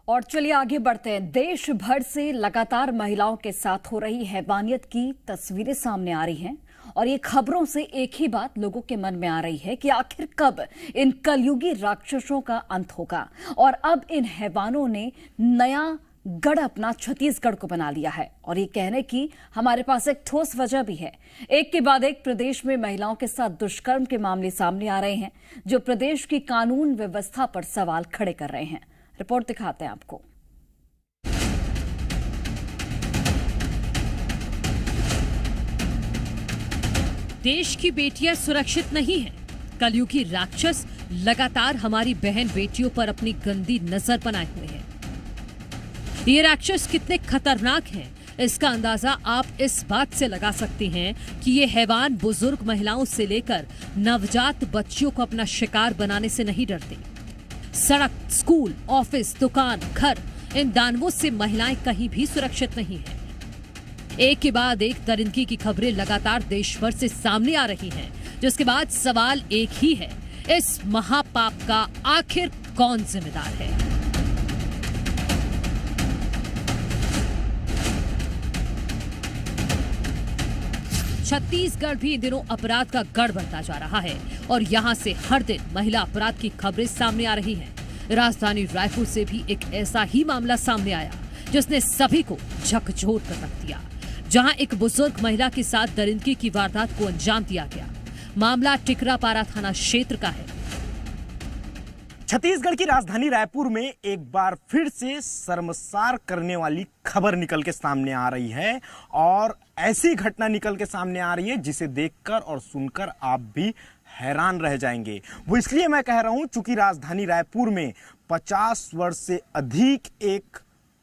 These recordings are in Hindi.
और चलिए आगे बढ़ते हैं। देश भर से लगातार महिलाओं के साथ हो रही हैवानियत की तस्वीरें सामने आ रही हैं और ये खबरों से एक ही बात लोगों के मन में आ रही है कि आखिर कब इन कलयुगी राक्षसों का अंत होगा। और अब इन हैवानों ने नया गढ़ अपना छत्तीसगढ़ को बना लिया है और ये कहने की हमारे पास एक ठोस वजह भी है। एक के बाद एक प्रदेश में महिलाओं के साथ दुष्कर्म के मामले सामने आ रहे हैं जो प्रदेश की कानून व्यवस्था पर सवाल खड़े कर रहे हैं। रिपोर्ट दिखाते हैं आपको। देश की बेटियां सुरक्षित नहीं हैं। कलयुगी राक्षस लगातार हमारी बहन बेटियों पर अपनी गंदी नजर बनाए हुए हैं। ये राक्षस कितने खतरनाक हैं, इसका अंदाजा आप इस बात से लगा सकते हैं कि ये हैवान बुजुर्ग महिलाओं से लेकर नवजात बच्चियों को अपना शिकार बनाने से नहीं डरते। सड़क, स्कूल, ऑफिस, दुकान, घर, इन दानवों से महिलाएं कहीं भी सुरक्षित नहीं हैं। एक के बाद एक दरिंदगी की खबरें लगातार देश भर से सामने आ रही हैं, जिसके बाद सवाल एक ही है, इस महापाप का आखिर कौन जिम्मेदार है? छत्तीसगढ़ भी इन दिनों अपराध का गढ़ बनता जा रहा है और यहाँ से हर दिन महिला अपराध की खबरें सामने आ रही हैं। राजधानी रायपुर से भी एक ऐसा ही मामला सामने आया जिसने सभी को झकझोर कर रख दिया, जहाँ एक बुजुर्ग महिला के साथ दरिंदगी की वारदात को अंजाम दिया गया। मामला टिकरापारा थाना क्षेत्र का है। छत्तीसगढ़ की राजधानी रायपुर में एक बार फिर से शर्मसार करने वाली खबर निकल के सामने आ रही है और ऐसी घटना निकल के सामने आ रही है जिसे देखकर और सुनकर आप भी हैरान रह जाएंगे। वो इसलिए मैं कह रहा हूं चूंकि राजधानी रायपुर में 50 वर्ष से अधिक एक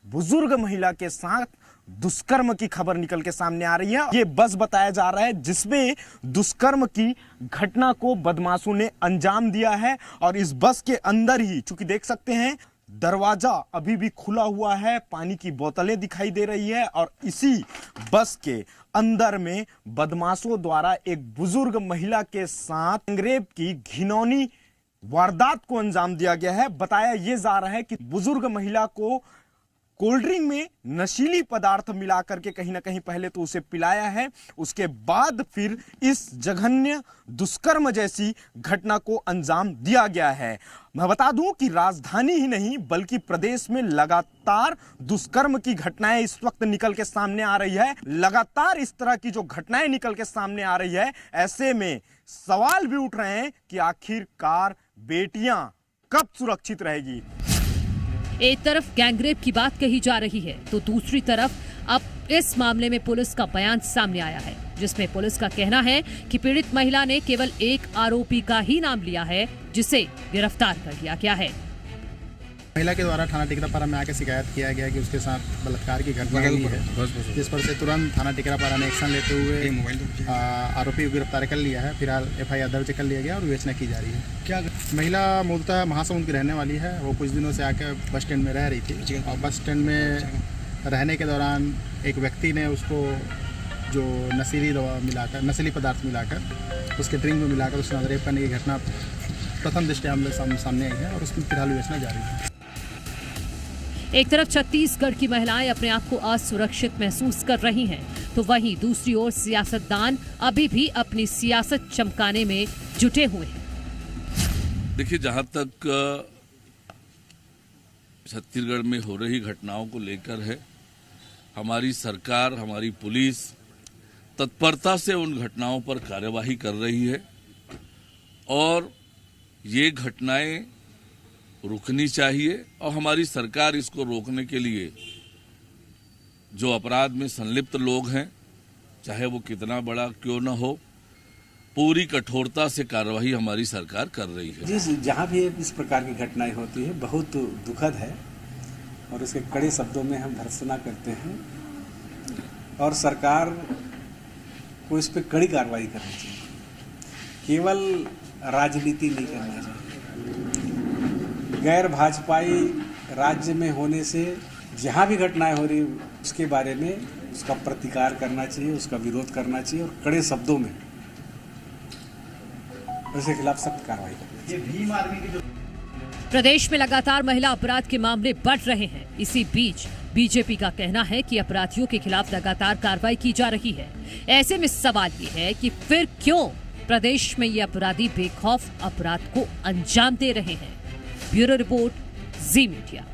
बुजुर्ग महिला के साथ दुष्कर्म की खबर निकल के सामने आ रही है। ये बस बताया जा रहा है जिसमें दुष्कर्म की घटना को बदमाशों ने अंजाम दिया है और इस बस के अंदर ही, चूंकि देख सकते हैं दरवाजा अभी भी खुला हुआ है, पानी की बोतलें दिखाई दे रही है और इसी बस के अंदर में बदमाशों द्वारा एक बुजुर्ग महिला के साथ रेप की घिनौनी वारदात को अंजाम दिया गया है। बताया यह जा रहा है कि बुजुर्ग महिला को कोल्ड ड्रिंक में नशीली पदार्थ मिलाकर के कहीं ना कहीं पहले तो उसे पिलाया है, उसके बाद फिर इस जघन्य दुष्कर्म जैसी घटना को अंजाम दिया गया है। मैं बता दूं कि राजधानी ही नहीं बल्कि प्रदेश में लगातार दुष्कर्म की घटनाएं इस वक्त निकल के सामने आ रही है। लगातार इस तरह की जो घटनाएं निकल के सामने आ रही है, ऐसे में सवाल भी उठ रहे हैं कि आखिरकार बेटियां कब सुरक्षित रहेगी। एक तरफ गैंगरेप की बात कही जा रही है तो दूसरी तरफ अब इस मामले में पुलिस का बयान सामने आया है, जिसमें पुलिस का कहना है कि पीड़ित महिला ने केवल एक आरोपी का ही नाम लिया है जिसे गिरफ्तार कर लिया गया है। महिला के द्वारा थाना टिकरापारा में आकर शिकायत किया गया कि उसके साथ बलात्कार की घटना हुई है, जिस पर से तुरंत थाना टिकरापारा ने एक्शन लेते हुए आरोपी को गिरफ्तार कर लिया है। फिलहाल FIR दर्ज कर लिया गया और विवेचना की जा रही है। क्या महिला मूलतः महासमुंद की रहने वाली है। वो कुछ दिनों से आकर बस स्टैंड में रह रही थी और बस स्टैंड में रहने के दौरान एक व्यक्ति ने उसको जो नशीली पदार्थ मिलाकर उसके ड्रिंक में मिलाकर उसने रेप करने की घटना प्रथम दृष्टया हम लोग सामने आई है और उसकी फिलहाल विवेचना जारी है। एक तरफ छत्तीसगढ़ की महिलाएं अपने आप को असुरक्षित महसूस कर रही हैं, तो वहीं दूसरी ओर सियासतदान अभी भी अपनी सियासत चमकाने में जुटे हुए हैं। देखिए, जहां तक छत्तीसगढ़ में हो रही घटनाओं को लेकर है, हमारी सरकार, हमारी पुलिस तत्परता से उन घटनाओं पर कार्यवाही कर रही है और ये घटनाएं रुकनी चाहिए और हमारी सरकार इसको रोकने के लिए जो अपराध में संलिप्त लोग हैं, चाहे वो कितना बड़ा क्यों न हो, पूरी कठोरता से कार्रवाई हमारी सरकार कर रही है। जी, जहाँ भी इस प्रकार की घटनाएं होती है बहुत दुखद है और इसके कड़े शब्दों में हम भर्त्सना करते हैं और सरकार को इस पर कड़ी कार्रवाई करनी चाहिए। केवल राजनीति नहीं करना चाहिए। गैर भाजपाई राज्य में होने से जहाँ भी घटनाएं हो रही उसके बारे में उसका प्रतिकार करना चाहिए, उसका विरोध करना चाहिए और कड़े शब्दों में उसके खिलाफ सख्त कार्रवाई करनी चाहिए। प्रदेश में लगातार महिला अपराध के मामले बढ़ रहे हैं। इसी बीच बीजेपी का कहना है कि अपराधियों के खिलाफ लगातार कार्रवाई की जा रही है। ऐसे में सवाल ये है कि फिर क्यों प्रदेश में ये अपराधी बेखौफ अपराध को अंजाम दे रहे हैं। ब्यूरो रिपोर्ट, जी मीडिया।